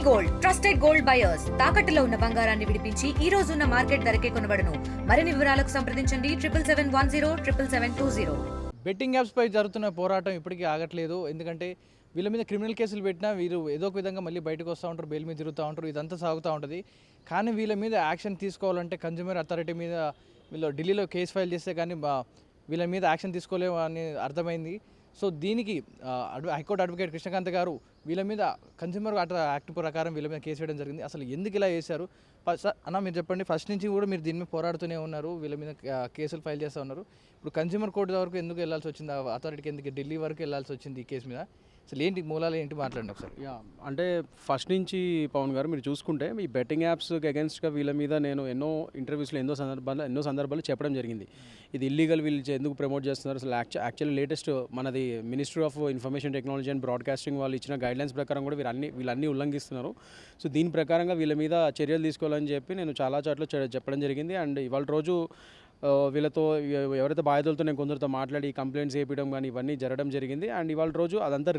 Gold trusted gold buyers తాకట్టులో ఉన్న బంగారాన్ని విడిపించి ఈ రోజు ఉన్న మార్కెట్ ధరకే కొనబడును. మరిన్ని వివరాలకు సంప్రదించండి 7771077720. బెట్టింగ్ యాప్స్ పై జరుగుతున్న పోరాటం ఇప్పటికీ ఆగట్లేదు. ఎందుకంటే వీళ్ళ మీద క్రిమినల్ కేసులు పెట్టినా వీరు ఏదో ఒక విధంగా మళ్ళీ బయటకు వస్తూ ఉంటారు, బెయిల్ మీద తిరుగుతూ ఉంటారు, ఇదంతా సాగుతూ ఉంటుంది. కానీ వీళ్ళ మీద యాక్షన్ తీసుకోవాలంటే కన్జ్యూమర్ అథారిటీ మీద వీళ్ళు ఢిల్లీలో కేసు ఫైల్ చేస్తే కానీ వీళ్ళ మీద యాక్షన్ తీసుకోలేము అని అర్థమైంది. సో దీనికి హైకోర్టు అడ్వకేట్ కృష్ణకాంత్ గారు వీళ్ళ మీద కన్జ్యూమర్ యాక్ట్ ప్రకారం వీళ్ళ మీద కేసు వేయడం జరిగింది. అసలు ఎందుకు ఇలా చేశారు అన్న మీరు చెప్పండి. ఫస్ట్ నుంచి కూడా మీరు దీని మీద పోరాడుతూనే ఉన్నారు, వీళ్ళ మీద కేసులు ఫైల్ చేస్తూ ఉన్నారు. ఇప్పుడు కన్జ్యూమర్ కోర్టు వరకు ఎందుకు వెళ్ళాల్సి వచ్చింది, అథారిటీకి ఎందుకు ఢిల్లీ వరకు వెళ్ళాల్సి వచ్చింది ఈ కేసు మీద? అసలు ఏంటి మూలాలు ఏంటి మాట్లాడండి ఒకసారి. అంటే ఫస్ట్ నుంచి పవన్ గారు మీరు చూసుకుంటే ఈ బెట్టింగ్ యాప్స్కి అగెన్స్ట్గా వీళ్ళ మీద నేను ఎన్నో ఇంటర్వ్యూస్లో ఎన్నో సందర్భాలు చెప్పడం జరిగింది. ఇది ఇల్లీగల్, వీళ్ళు ఎందుకు ప్రమోట్ చేస్తున్నారు. అసలు యాక్చువల్లీ లేటెస్ట్ మనది ministry of information technology and broadcasting వాళ్ళు ఇచ్చిన గైడ్లైన్స్ ప్రకారం కూడా వీళ్ళన్నీ ఉల్లంఘిస్తున్నారు. సో దీని ప్రకారంగా వీళ్ళ మీద చర్యలు తీసుకోవాలని చెప్పి నేను చాలా చోట్ల చెప్పడం జరిగింది. అండ్ ఇవాళ రోజు వీళ్ళతో ఎవరైతే బాధితులతో నేను కొందరితో మాట్లాడి కంప్లైంట్స్ చేయించడం కానీ ఇవన్నీ జరగడం జరిగింది. అండ్ ఇవాళ రోజు అదంతా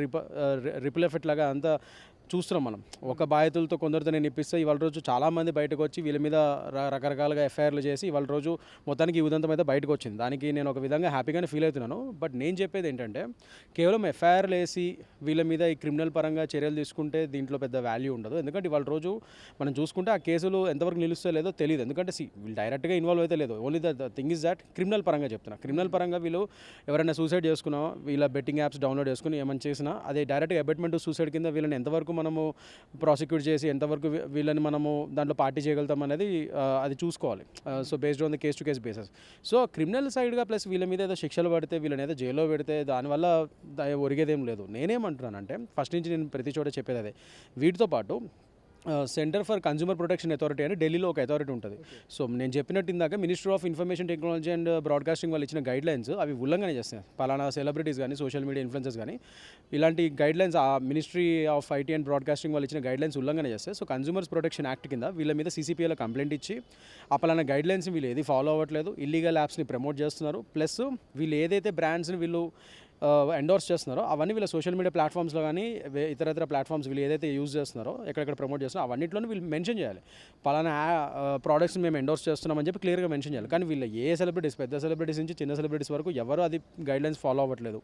రిపుల్ ఎఫెక్ట్ లాగా అంతా చూస్తున్నాం మనం. ఒక బాధితులతో కొందరితో నేను ఇప్పిస్తే ఇవాళ రోజు చాలామంది బయటకు వచ్చి వీళ్ళ మీద రకరకాలుగా ఎఫ్ఐఆర్లు చేసి ఇవాళ రోజు మొత్తానికి ఈ ఉదంతం అయితే బయటకు వచ్చింది. దానికి నేను ఒక విధంగా హ్యాపీగానే ఫీల్ అవుతున్నాను. బట్ నేను చెప్పేది ఏంటంటే కేవలం ఎఫ్ఐఆర్లు వేసి వీళ్ళ మీద ఈ క్రిమినల్ పరంగా చర్యలు తీసుకుంటే దీంట్లో పెద్ద వాల్యూ ఉండదు. ఎందుకంటే ఇవాళ రోజు మనం చూసుకుంటే ఆ కేసులు ఎంతవరకు నిలుస్తో లేదో తెలియదు. ఎందుకంటే వీళ్ళు డైరెక్ట్గా ఇన్వాల్వ్ అయితే లేదు. Only the thing is that criminal పరంగా చెప్తున్నా. క్రిమినల్ పరంగా వీళ్ళు ఎవరైనా సూసైడ్ చేసుకున్నా, వీళ్ళ బెట్టింగ్ యాప్స్ డౌన్లోడ్ చేసుకుని ఏమైనా చేసినా అదే డైరెక్ట్గా అబెట్మెంట్ టు సూసైడ్ కింద వీళ్ళని ఎంతవరకు మనము ప్రాసిక్యూట్ చేసి ఎంతవరకు వీళ్ళని మనము దాంట్లో పార్టీ చేయగలుగుతాం అనేది అది చూసుకోవాలి. So based on the case to case basis. So criminal సైడ్గా ప్లస్ వీళ్ళ మీద ఏదో శిక్షలు పడితే వీళ్ళని ఏదో జైల్లో పెడితే దానివల్ల ఒరిగేదేం లేదు. నేనేమంటున్నానంటే ఫస్ట్ నుంచి నేను ప్రతి చోట చెప్పేది అదే. వీటితో పాటు centre for consumer protection authority అని ఢిల్లీలో ఒక అథారిటీ ఉంటుంది. సో నేను చెప్పినట్టు ఇందాక ministry of information technology and broadcasting వాళ్ళు ఇచ్చిన గైడ్లైన్స్ అవి ఉల్లంఘన చేస్తాయి. పలానా సెలబ్రిటీస్ కానీ సోషల్ మీడియా ఇన్ఫ్లుయెన్సర్స్ కానీ ఇలాంటి గైడ్లైన్స్ ఆ ministry of IT and broadcasting వాళ్ళు ఇచ్చిన గైడ్లైన్స్ ఉల్లంఘన చేస్తాయి. సో కన్జ్యూమర్స్ ప్రొటెక్షన్ యాక్ట్ కింద వీళ్ళ మీద సీసీపీఏలో కంప్లైంట్ ఇచ్చి ఆ పలానా గైడ్లైన్స్ వీళ్ళు ఏది ఫాలో అవ్వట్లేదు, ఇల్లీగల్ యాప్స్ని ప్రమోట్ చేస్తున్నారు, ప్లస్ వీళ్ళు ఏదైతే బ్రాండ్స్ని వీళ్ళు ఎండోర్స్ చేస్తున్నారో అవన్నీ వీళ్ళ సోషల్ మీడియా ప్లాట్ఫామ్స్లో కానీ ఇతర ప్లాట్ఫామ్స్ వీళ్ళు ఏదైతే యూజ్ చేస్తున్నారో ఎక్కడెక్కడ ప్రమోట్ చేస్తున్నారో అవన్నింటిలోనూ వీళ్ళు మెన్షన్ చేయాలి. పలానా ప్రోడక్ట్స్ని మేము ఎండోర్స్ చేస్తున్నామని చెప్పి క్లియర్గా మెన్షన్ చేయాలి. కానీ వీళ్ళు ఏ సెలబ్రిటీస్, పెద్ద సెలబ్రిటీస్ నుంచి చిన్న సెలబ్రిటీస్ వరకు ఎవరు అది గైడ్లైన్స్ ఫాలో అవ్వట్లేదు.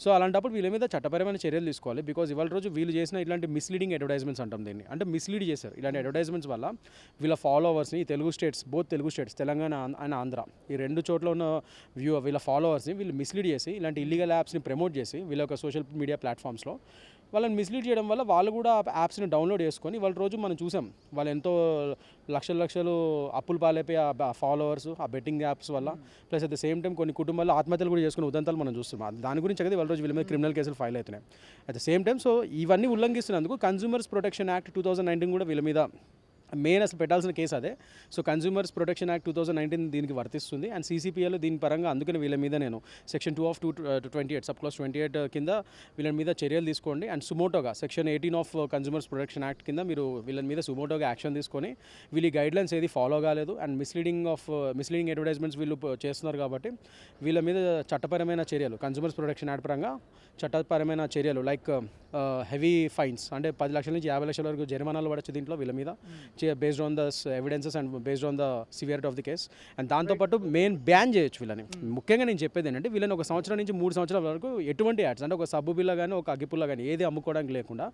సో అలాంటప్పుడు వీళ్ళ మీద చట్టపరమైన చర్యలు తీసుకోవాలి. బికాజ్ ఇవాళ రోజు వీళ్ళు చేసిన ఇలాంటి మిస్లీడింగ్ అడ్వర్టైజ్మెంట్స్ అంటాం దీన్ని, అంటే మిస్లీడ్ చేశారు. ఇలాంటి అడ్వర్టైజ్మెంట్స్ వల్ల వీళ్ళ ఫాలోవర్స్ని Telugu states, Telugu states Telangana and Andhra ఈ రెండు చోట్ల ఉన్న వీళ్ళ ఫాలోవర్స్ని వీళ్ళు మిస్లీడ్ చేసి ఇలాంటి ఇల్లీగల్ యాప్స్ని ప్రమోట్ చేసి వీళ్ళ యొక్క సోషల్ మీడియా ప్లాట్ఫామ్స్లో వాళ్ళని మిస్లీడ్ చేయడం వల్ల వాళ్ళు కూడా యాప్స్ని డౌన్లోడ్ చేసుకొని వాళ్ళ రోజు మనం చూసాం వాళ్ళు ఎంతో లక్షలు అప్పులు పాలైపోయి ఆ ఫాలోవర్స్ ఆ బెట్టింగ్ యాప్స్ వల్ల, plus at the same time కొన్ని కుటుంబాల్లో ఆత్మహత్యలు కూడా చేసుకునే ఉదంతాలు మనం చూస్తున్నాం. దాని గురించి అయితే వాళ్ళ రోజు వీళ్ళ మీద క్రిమినల్ కేసులు ఫైల్ అవుతున్నాయి. At the same time so ఇవన్నీ ఉల్లంఘిస్తున్నందుకు కన్జ్యూమర్స్ ప్రొటెక్షన్ యాక్ట్ 2019 కూడా వీళ్ళ మీద మెయిన్ అసలు పెట్టాల్సిన కేసు అదే. సో కన్జ్యూమర్స్ ప్రొటెక్షన్ యాక్ట్ 2019 దీనికి వర్తిస్తుంది. అండ్ సీసీపీఏలో దీని పరంగా అందుకని వీళ్ళ మీద నేను సెక్షన్ 2 ఆఫ్ 228 సబ్ క్లాస్ 28 కింద వీళ్ళ మీద చర్యలు తీసుకోండి. అండ్ సుమోటోగా section 18 of consumers protection act కింద మీరు వీళ్ళ మీద సుమోటోగా యాక్షన్ తీసుకొని వీళ్ళ గైడ్లైన్స్ ఏది ఫాలో కాలేదు అండ్ మిస్లీడింగ్ అడ్వర్టైజ్మెంట్స్ వీళ్ళు చేస్తున్నారు కాబట్టి వీళ్ళ మీద చట్టపరమైన చర్యలు కన్జ్యూమర్స్ ప్రొటెక్షన్ యాక్ట్ పరంగా చట్టపరమైన చర్యలు లైక్ హెవీ ఫైన్స్ అంటే 10 లక్షల నుంచి 50 లక్షల వరకు జరిమానాలు పడచ్చు దీంట్లో వీళ్ళ మీద based on the evidences and based on the severity of the case. And దాంతోపాటు మెయిన్ బ్యాన్ చేయొచ్చు వీళ్ళని. ముఖ్యంగా నేను చెప్పేది ఏంటంటే వీళ్ళని 1 సంవత్సరం నుంచి 3 సంవత్సరాల వరకు ఎటువంటి యాడ్స్ అంటే ఒక సబ్బు బిల్ల కానీ ఒక అగ్గిపుల్ల కానీ ఏది అమ్ముకోవడానికి లేకుండా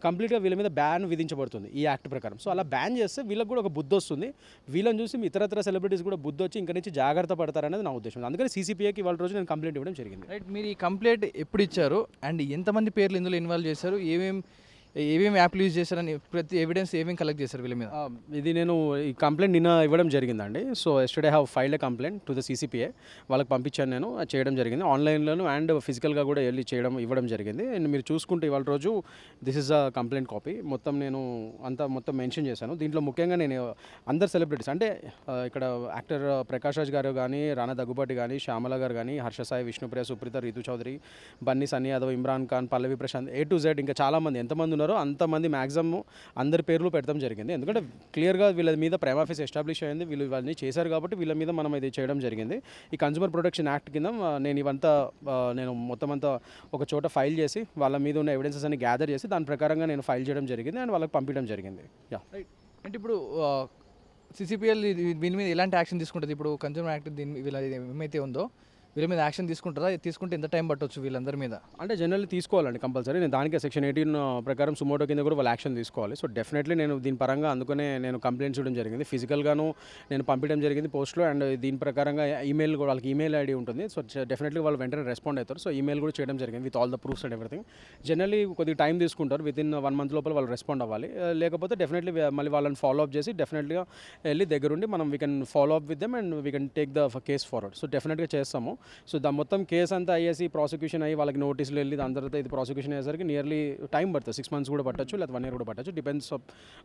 కంప్లీట్గా వీళ్ళ మీద బ్యాన్ విధించబడుతుంది ఈ యాక్ట్ ప్రకారం. సో అలా బ్యాన్ చేస్తే వీళ్ళకి కూడా ఒక బుద్ధి వస్తుంది. వీళ్ళని చూసి ఇతరత్ర సెలబ్రిటీస్ కూడా బుద్ధి వచ్చి ఇంకా నుంచి జాగ్రత్త పడతారనేది నా ఉద్దేశం. అందుకని సీసీపీఏకి వాళ్ళ రోజు నేను కంప్లైంట్ ఇవ్వడం జరిగింది. రైట్, మీరు ఈ కంప్లైంట్ ఎప్పుడు ఇచ్చారు అండ్ ఎంతమంది పేర్లు ఇందులో ఇన్వాల్వ్ చేశారు, ఏమేమి యాప్లు యూజ్ చేశారని ప్రతి ఎవిడెన్స్ ఏమేమి కలెక్ట్ చేశారు వీళ్ళ మీద? ఇది నేను ఈ కంప్లైంట్ నిన్న ఇవ్వడం జరిగిందండి. So yesterday have filed a complaint to the CCPA. వాళ్ళకి పంపించాను, నేను చేయడం జరిగింది ఆన్లైన్లోను అండ్ ఫిజికల్గా కూడా వెళ్ళి ఇవ్వడం జరిగింది. అండ్ మీరు చూసుకుంటే ఇవాళ రోజు this is a complaint copy. నేను మొత్తం మెన్షన్ చేశాను. దీంట్లో ముఖ్యంగా నేను అందరు సెలబ్రిటీస్ అంటే ఇక్కడ యాక్టర్ ప్రకాష్ రాజ్ గారు కానీ, రానా దగ్గుబాటి కానీ, శ్యామల గారు కానీ, హర్ష సాయి, విష్ణుప్రియ, సుప్రీత, రీతు చౌదరి, బన్నీ, సన్నీ యాదవ్, ఇమ్రాన్ ఖాన్, పల్లవి ప్రశాంత్, A to Z ఇంకా చాలామంది ఎంతమంది ఉన్నారు ఉన్నారో అంతమంది మ్యాక్సిమం అందరి పేర్లు పెట్టడం జరిగింది. ఎందుకంటే క్లియర్గా వీళ్ళ మీద ప్రైమ్ ఆఫీస్ ఎస్టాబ్లిష్ అయింది, వీళ్ళు ఇవన్నీ చేశారు కాబట్టి వీళ్ళ మీద మనం ఇది చేయడం జరిగింది. ఈ కన్స్యూమర్ ప్రొటెక్షన్ యాక్ట్ కింద నేను మొత్తం అంతా ఒక చోట ఫైల్ చేసి వాళ్ళ మీద ఉన్న ఎవిడెన్సెస్ అన్ని గ్యాదర్ చేసి దాని ప్రకారంగా నేను ఫైల్ చేయడం జరిగింది అండ్ వాళ్ళకి పంపించడం జరిగింది. యా, అంటే ఇప్పుడు సిసిపిఎల్ దీని మీద ఎలాంటి యాక్షన్ తీసుకుంటుంది? ఇప్పుడు కన్జ్యూమర్ యాక్ట్ దీని వీళ్ళ ఏమైతే ఉందో వీళ్ళ మీద యాక్షన్ తీసుకుంటారా? తీసుకుంటే ఎంత టైం పట్టవచ్చు వీళ్ళందరి మీద? అంటే జనరల్లీ తీసుకోవాలండి కంపల్సరీ. నేను దానికే సెక్షన్ 18 ప్రకారం సుమోటో కింద కూడా వాళ్ళు యాక్షన్ తీసుకోవాలి. సో డెఫినెట్లీ నేను దీని పరంగా అందుకనే నేను కంప్లైంట్స్ ఇవ్వడం జరిగింది. ఫిజికల్గాను నేను పంపించడం జరిగింది పోస్ట్లో, అండ్ దీని ప్రకారంగా ఈమెయిల్ కూడా వాళ్ళకి ఈమెయిల్ ఐడి ఉంటుంది. సో డెఫినెట్లీ వాళ్ళు వెంటనే రెస్పాండ్ అవుతారు. సో ఈమెయిల్ కూడా చేయడం జరిగింది with all the proofs and everything. Generally కొద్దిగా టైం తీసుకుంటారు, విత్ ఇన్ 1 month లోపల వాళ్ళు రెస్పాండ్ అవ్వాలి. లేకపోతే డెఫినెట్లీ మళ్ళీ వాళ్ళని ఫాలో అప్ చేసి డెఫినెట్గా వెళ్ళి దగ్గరుండి మనం we can follow up with them and we can take the case forward. So డెఫినెట్గా చేస్తాము. సో మొత్తం కేసు అంతా అయ్యేసి ప్రాసిక్యూషన్ అయ్యి వాళ్ళకి నోటీసులు వెళ్ళి దాని తర్వాత ఇది ప్రాసిక్యూషన్ అయ్యేసరికి నియర్లీ టైం పడుతుంది. 6 months కూడా పట్టచ్చు, లేదా 1 year కూడా పట్టచ్చు. డిపెండ్స్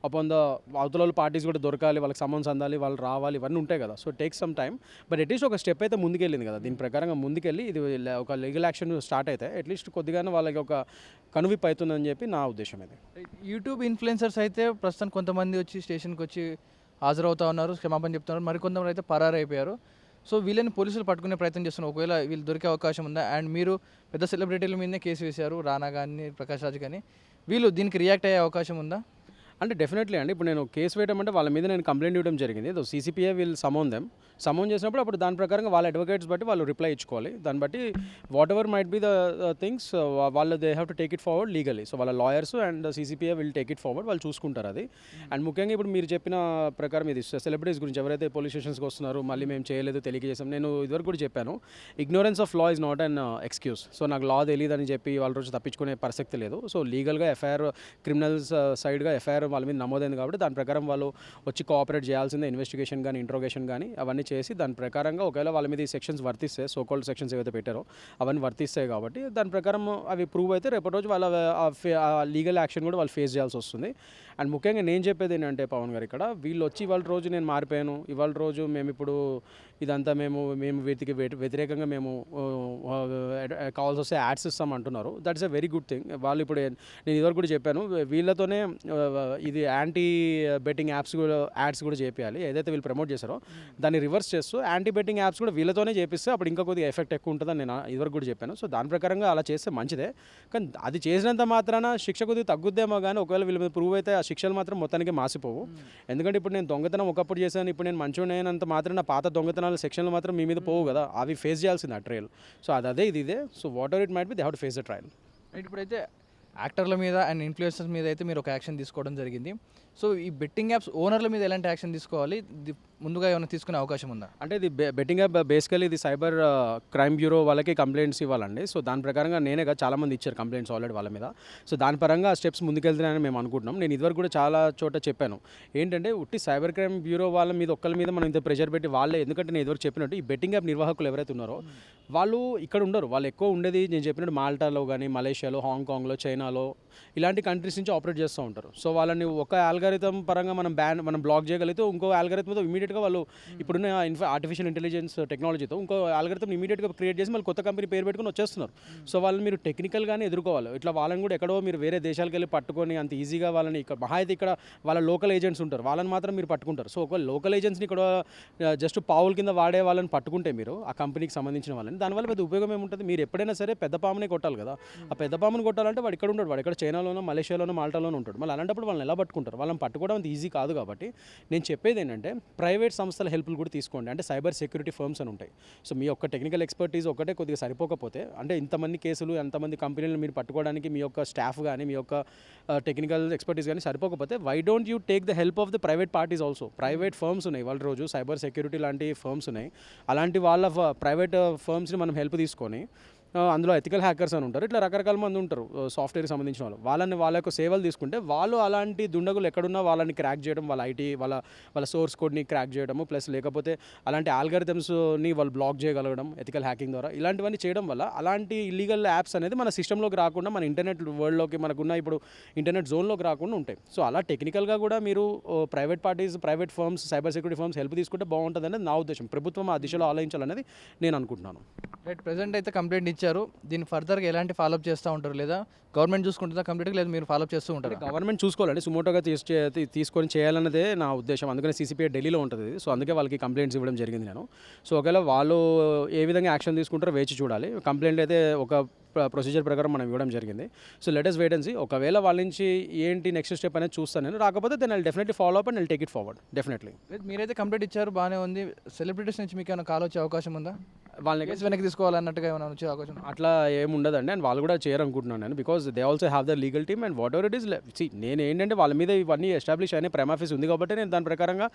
అపాన్ ద అవతల పార్టీస్ కూడా దొరకాలి, వాళ్ళకి సమన్స్ అందాలి, వాళ్ళు రావాలి, ఇవన్నీ ఉంటాయి కదా. So take some time, but at least ఒక స్టెప్ అయితే ముందుకెళ్ళింది కదా. దీని ప్రకారంగా ముందుకెళ్ళి ఇది ఒక లీగల్ యాక్షన్ స్టార్ట్ అయితే అట్లీస్ట్ కొద్దిగానే వాళ్ళకి ఒక కనువిప్పు అవుతుందని చెప్పి నా ఉద్దేశం ఇది. యూట్యూబ్ ఇన్ఫ్లుయెన్సర్స్ అయితే ప్రస్తుతం కొంతమంది వచ్చి స్టేషన్కి వచ్చి హాజరవుతా ఉన్నారు, క్షమాపణ చెప్తున్నారు. మరికొంతమంది అయితే పరారైపోయారు. సో వీళ్ళని పోలీసులు పట్టుకునే ప్రయత్నం చేస్తున్నారు. ఒకవేళ వీళ్ళు దొరికే అవకాశం ఉందా? అండ్ మీరు పెద్ద సెలబ్రిటీల మీదనే కేసు వేశారు, రానా కానీ ప్రకాష్ రాజ్ కానీ, వీళ్ళు దీనికి రియాక్ట్ అయ్యే అవకాశం ఉందా? అంటే డెఫినెట్లీ అండి. ఇప్పుడు నేను కేసు వేయడం అంటే వాళ్ళ మీద నేను కంప్లైంట్ ఇవ్వడం జరిగింది. సీసీపీఏ వీళ్ళు సమౌన్ చేసినప్పుడు అప్పుడు దాని ప్రకారంగా వాళ్ళ అడ్వకేట్స్ బట్టి వాళ్ళు రిప్లై ఇచ్చుకోవాలి. దాన్ని బట్టి whatever might be the things వాళ్ళు they have to take it forward legally. So వాళ్ళ lawyers and CCPA will take it forward, వాళ్ళు చూసుకుంటారు అది. అండ్ ముఖ్యంగా ఇప్పుడు మీరు చెప్పిన ప్రకారం ఇది సెలబ్రిటీస్ గురించి ఎవరైతే పోలీస్ స్టేషన్స్కి వస్తున్నారో మళ్ళీ మేము చేయలేదు తెలియజేసాం, నేను ఇదివరకు కూడా చెప్పాను, ignorance of law is not an excuse. So నాకు లా తెలియదని చెప్పి వాళ్ళ రోజు తప్పించుకునే ప్రసక్తి లేదు. సో లీగల్గా ఎఫ్ఐఆర్ క్రిమినల్స్ సైడ్గా ఎఫ్ఐఆర్ వాళ్ళ మీద నమోదైంది కాబట్టి దాని ప్రకారం వాళ్ళు వచ్చి కోఆపరేట్ చేయాల్సిందే. ఇన్వెస్టిగేషన్ కానీ ఇంట్రోగేషన్ కానీ అవన్నీ చేసి దాని ప్రకారంగా ఒకవేళ వాళ్ళ మీద ఈ సెక్షన్స్ వర్తిస్తాయి, సో కాల్డ్ సెక్షన్స్ ఏవైతే పెట్టారో అవన్నీ వర్తిస్తాయి కాబట్టి దాని ప్రకారం అవి ప్రూవ్ అయితే రేపటి రోజు వాళ్ళ లీగల్ యాక్షన్ కూడా వాళ్ళు ఫేస్ చేయాల్సి వస్తుంది. అండ్ ముఖ్యంగా నేను చెప్పేది ఏంటంటే పవన్ గారు, ఇక్కడ వీళ్ళు వచ్చి ఇవాళ రోజు నేను మారిపోయాను, ఇవాళ రోజు మేము ఇప్పుడు ఇదంతా మేము వీటికి వ్యతిరేకంగా మేము కావాల్సి వస్తే యాడ్స్ ఇస్తాం అంటున్నారు. That's a very good thing. వాళ్ళు ఇప్పుడు నేను ఇదివరకు కూడా చెప్పాను, వీళ్ళతోనే ఇది యాంటీ బెట్టింగ్ యాడ్స్ కూడా చేయాలి. ఏదైతే వీళ్ళు ప్రమోట్ చేశారో దాన్ని రివర్స్ చేస్తూ యాంటీ బెట్టింగ్ యాప్స్ కూడా వీళ్ళతోనే చేపిస్తే అప్పుడు ఇంకా కొద్దిగా ఎఫెక్ట్ ఎక్కువ ఉంటుందని నేను ఇదివరకు కూడా చెప్పాను. సో దాని ప్రకారంగా అలా చేస్తే మంచిదే. కానీ అది చేసినంత మాత్రాన శిక్ష కొద్దిగా తగ్గుద్దేమో కానీ ఒకవేళ వీళ్ళ మీద ప్రూవ్ అయితే ఆ శిక్షలు మాత్రం మొత్తానికి మాసిపోవు. ఎందుకంటే ఇప్పుడు నేను దొంగతనం ఒకప్పుడు చేశాను, ఇప్పుడు నేను మంచిగా అయినంత మాత్రం నా పాత దొంగతనాల సెక్షన్లు మాత్రం మీ మీద పోవు కదా, అవి ఫేస్ చేయాల్సింది ఆ ట్రయల్. సో అదే ఇదే. So what ever it might be they have to face the trial. ఇప్పుడైతే యాక్టర్ల మీద అండ్ ఇన్ఫ్లుయెన్సర్స్ మీద అయితే మీరు ఒక యాక్షన్ తీసుకోవడం జరిగింది. సో ఈ బెట్టింగ్ యాప్స్ ఓనర్ల మీద ఎలాంటి యాక్షన్ తీసుకోవాలి, ముందుగా ఏమైనా తీసుకునే అవకాశం ఉందా? అంటే ఇది బెట్టింగ్ యాప్ బేసికలీ ఇది సైబర్ క్రైమ్ బ్యూరో వాళ్ళకి కంప్లైంట్స్ ఇవ్వాలండి. సో దాని ప్రకారంగా నేనే కదా చాలామంది ఇచ్చారు కంప్లైంట్స్ ఆల్రెడీ వాళ్ళ మీద. సో దాని పరంగా స్టెప్స్ ముందుకెళ్తున్నాయని మేము అనుకుంటున్నాం. నేను ఇదివరకు కూడా చాలా చోట చెప్పాను ఏంటంటే ఉట్టి సైబర్ క్రైమ్ బ్యూరో వాళ్ళ మీద ఒక్కరి మీద మనం ఇంత ప్రెషర్ పెట్టి వాళ్ళే, ఎందుకంటే నేను ఇదివరకు చెప్పినట్టు ఈ బెట్టింగ్ యాప్ నిర్వాహకులు ఎవరైతే ఉన్నారో వాళ్ళు ఇక్కడ ఉండరు. వాళ్ళు ఎక్కువ ఉండేది నేను చెప్పినట్టు మాల్టాలో కానీ, మలేషియాలో, హాంకాంగ్లో, చైనాలో ఇలాంటి కంట్రీస్ నుంచి ఆపరేట్ చేస్తూ ఉంటారు. సో వాళ్ళని ఒక ఆల్గారిథం పరంగా మనం బ్లాక్ చేయగలిగితే ఇంకో ఆల్గారిథంతో ఇమీడియట్గా వాళ్ళు ఇప్పుడున్న ఆర్టిఫిషియల్ ఇంటెలిజెన్స్ టెక్నాలజీతో ఇంకో ఆల్గారిథం ఇమీడియట్గా క్రియేట్ చేసి మళ్ళీ కొత్త కంపెనీ పేరు పెట్టుకుని వచ్చేస్తున్నారు. సో వాళ్ళని మీరు టెక్నికల్గానే ఎదుర్కోవాలి. ఇట్లా వాళ్ళని కూడా ఎక్కడో మీరు వేరే దేశాలకు వెళ్ళి పట్టుకొని అంత ఈజీగా వాళ్ళని ఇక్కడ మహా అయితే ఇక్కడ వాళ్ళ లోకల్ ఏజెంట్స్ ఉంటారు, వాళ్ళని మాత్రం మీరు పట్టుకుంటారు. సో ఒకవేళ లోకల్ ఏజెంట్స్ని ఇక్కడ జస్ట్ పావుల కింద వాడే వాళ్ళని పట్టుకుంటే మీరు ఆ కంపెనీకి సంబంధించిన వాళ్ళని, దానివల్ల పెద్ద ఉపయోగం ఏముంటుంది? మీరు ఎప్పుడైనా సరే పెద్ద పామునే కొట్టాలి కదా. ఆ పెద్ద పాముని కొట్టాలంటే వాడు ఇక్కడ ఉంటాడు, వాడు ఇక్కడ చైనాలోనో మలేషియాలోనో మాల్టాలోనో ఉంటాడు. మళ్ళీ అలాంటప్పుడు వాళ్ళని ఎలా పట్టుకుంటారు? వాళ్ళని పట్టుకోవడం అంత ఈజీ కాదు. కాబట్టి నేను చెప్పేది ఏంటంటే ప్రైవేట్ సంస్థల హెల్ప్లు కూడా తీసుకోండి. అంటే సైబర్ సెక్యూరిటీ ఫర్మ్స్ అని ఉంటాయి. సో మీ యొక్క టెక్నికల్ ఎక్స్పర్టీస్ ఒకటే కొద్దిగా సరిపోకపోతే, అంటే ఇంతమంది కేసులు ఎంతమంది కంపెనీలను మీరు పట్టుకోవడానికి మీ యొక్క స్టాఫ్ కానీ మీ యొక్క టెక్నికల్ ఎక్స్పర్టీస్ కానీ సరిపోకపోతే why don't you take the help of the private parties also. Private firms ఉన్నాయి వాళ్ళ రోజు, సైబర్ సెక్యూరిటీ లాంటి ఫర్మ్స్ ఉన్నాయి. అలాంటి వాళ్ళ ప్రైవేట్ ఫర్మ్స్ని మనం హెల్ప్ తీసుకొని అందులో ఎథికల్ హ్యాకర్స్ అని ఉంటారు, ఇట్లా రకరకాల మంది ఉంటారు సాఫ్ట్వేర్కి సంబంధించిన వాళ్ళు. వాళ్ళ యొక్క సేవలు తీసుకుంటే వాళ్ళు అలాంటి దుండగులు ఎక్కడున్నా వాళ్ళని క్రాక్ చేయడం, వాళ్ళ ఐటీ వాళ్ళ సోర్స్ కోడ్ని క్రాక్ చేయడము, ప్లస్ లేకపోతే అలాంటి ఆల్గారిథమ్స్ని వాళ్ళు బ్లాక్ చేయగలగడం ఎథికల్ హ్యాకింగ్ ద్వారా, ఇలాంటివన్నీ చేయడం వల్ల అలాంటి ఇల్లీగల్ యాప్స్ అనేది మన సిస్టంలోకి రాకుండా, మన ఇంటర్నెట్ వరల్డ్లోకి మనకున్న ఇప్పుడు ఇంటర్నెట్ జోన్లోకి రాకుండా ఉంటాయి. సో అలా టెక్నికల్గా కూడా మీరు private parties, private firms, cyber security firms help తీసుకుంటే బాగుంటుంది అనేది నా ఉద్దేశం. ప్రభుత్వం ఆ దిశలో ఆలోచించాలనేది నేను అనుకుంటున్నాను. రైట్, ప్రెజెంట్ అయితే కంప్లైంట్ ఇచ్చారు, దీన్ని ఫర్దర్గా ఎలాంటి ఫాలోఅప్ చేస్తూ ఉంటారు, లేదా గవర్నమెంట్ చూసుకుంటుందా కంప్లీట్గా, లేదా మీరు ఫాలోఅప్ చేస్తూ ఉంటారు? గవర్నమెంట్ చూసుకోవాలండి, సుమోటోగా తీసుకొని చేయాలన్నదే నా ఉద్దేశం. అందుకని CCPI ఢిల్లీలో ఉంటుంది, సో అందుకే వాళ్ళకి కంప్లైంట్స్ ఇవ్వడం జరిగింది నేను. సో ఒకవేళ వాళ్ళు ఏ విధంగా యాక్షన్ తీసుకుంటారో వేచి చూడాలి. కంప్లైంట్ అయితే ఒక ప్రొసీజర్ ప్రకారం మనం ఇవ్వడం జరిగింది. So let us wait and see. ఒకవేళ వాళ్ళ నుంచి ఏంటి నెక్స్ట్ స్టెప్ అనేది చూస్తాను నేను. రాకపోతే then I'll definitely follow up and I'll take it forward definitely. మీరైతే కంప్లీట్ ఇచ్చారు, బాగానే ఉంది. సెలబ్రిటీస్ నుంచి మీకు ఏమైనా కాల్ వచ్చే అవకాశం ఉందా? వాళ్ళని కేసు వెనక్కి తీసుకోవాలన్నట్టుగా ఏమైనా వచ్చే అవకాశం? అట్లా ఏమి ఉండదండి, అండ్ వాళ్ళు కూడా చేయరనుకుంటున్నాను నేను. Because they also have the legal team and what ever it is. నేను ఏంటంటే వాళ్ళ మీద ఇవన్నీ ఎస్టాబ్లిష్ అయిన ప్రైమ్ ఆఫీస్ ఉంది కాబట్టి నేను దాని ప్రకారంగా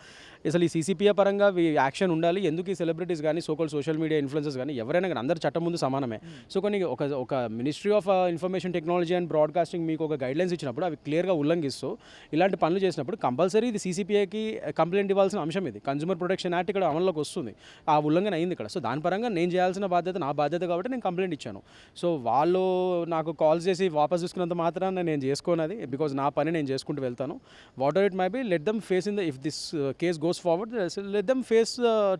అసలు ఈ CCPI పరంగా యాక్షన్ ఉండాలి. ఎందుకు ఈ సెలబ్రిటీస్ కానీ సోషల్ మీడియా ఇన్ఫ్లుయెన్సర్స్ కానీ ఎవరైనా కానీ అందరు చట్టం ముందు సమానమే. సో కొన్ని ఒక ministry of information technology and broadcasting మీకు ఒక గైడ్లైన్స్ ఇచ్చినప్పుడు అవి క్లియర్గా ఉల్లంఘిస్తూ ఇలాంటి పనులు చేసినప్పుడు కంపల్సరీ ఇది CCPIకి కంప్లైంట్ ఇవ్వాల్సిన అంశం. ఇది కన్జ్యూమర్ ప్రొటెక్షన్ యాక్ట్ ఇక్కడ అమల్లోకి వస్తుంది, ఆ ఉల్లంఘన అయింది ఇక్కడ. సో దాని పరంగా నేను చేయాల్సిన బాధ్యత నా బాధ్యత కాబట్టి నేను కంప్లైంట్ ఇచ్చాను. సో వాళ్ళు నాకు కాల్ చేసి వాపస్ తీసుకున్నంత మాత్రాన నేను చేసుకోనది, బికాజ్ నా పని నేను చేసుకుంటూ వెళ్తాను. Whatever it may be, let them face in the if this case goes forward, let them face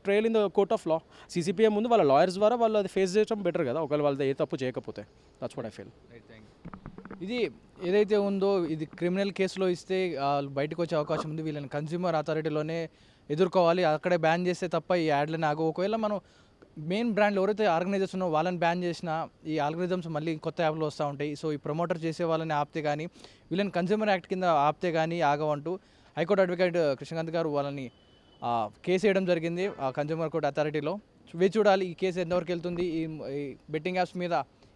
trial in the court of law. CCPI ముందు వాళ్ళ లాయర్స్ ద్వారా వాళ్ళు అది ఫేస్ చేయడం బెటర్ కదా, ఒకవేళ వాళ్ళది ఏ తప్పు చేయకపోతే. That's what I feel. ఇది ఏదైతే ఉందో ఇది క్రిమినల్ కేసులో ఇస్తే బయటకు వచ్చే అవకాశం ఉంది. వీళ్ళని కన్స్యూమర్ అథారిటీలోనే ఎదుర్కోవాలి, అక్కడే బ్యాన్ చేస్తే తప్ప ఈ యాడ్లని ఆగు. ఒకవేళ మనం మెయిన్ బ్రాండ్లు ఎవరైతే ఆర్గనైజర్స్ ఉన్నో వాళ్ళని బ్యాన్ చేసినా ఈ ఆల్గరిథమ్స్ మళ్ళీ కొత్త యాప్లు వస్తూ ఉంటాయి. సో ఈ ప్రమోటర్ చేసే వాళ్ళని ఆపితే కానీ, వీళ్ళని కన్స్యూమర్ యాక్ట్ కింద ఆపితే కానీ ఆగవంటూ హైకోర్టు అడ్వకేట్ కృష్ణకాంత్ గారు వాళ్ళని కేసు వేయడం జరిగింది కన్స్యూమర్ కోర్ట్ అథారిటీలో. వేచి చూడాలి ఈ కేసు ఎంతవరకు వెళ్తుంది, ఈ బెట్టింగ్ యాప్స్ మీద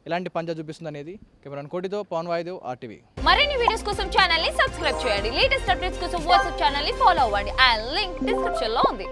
ఎలాంటి పంజా చూపిస్తుంది అనేది. కెమెరాన్ కోటితో పవన్ వాయిదేవ్, RTV. మరిన్ని వీడియోస్ కోసం ఛానల్ ని సబ్స్క్రైబ్ చేయండి. లేటెస్ట్ అప్డేట్స్ కోసం వాట్సాప్ ఛానల్ ని ఫాలో అవ్వండి. ఆ లింక్ డిస్క్రిప్షన్ లో ఉంది.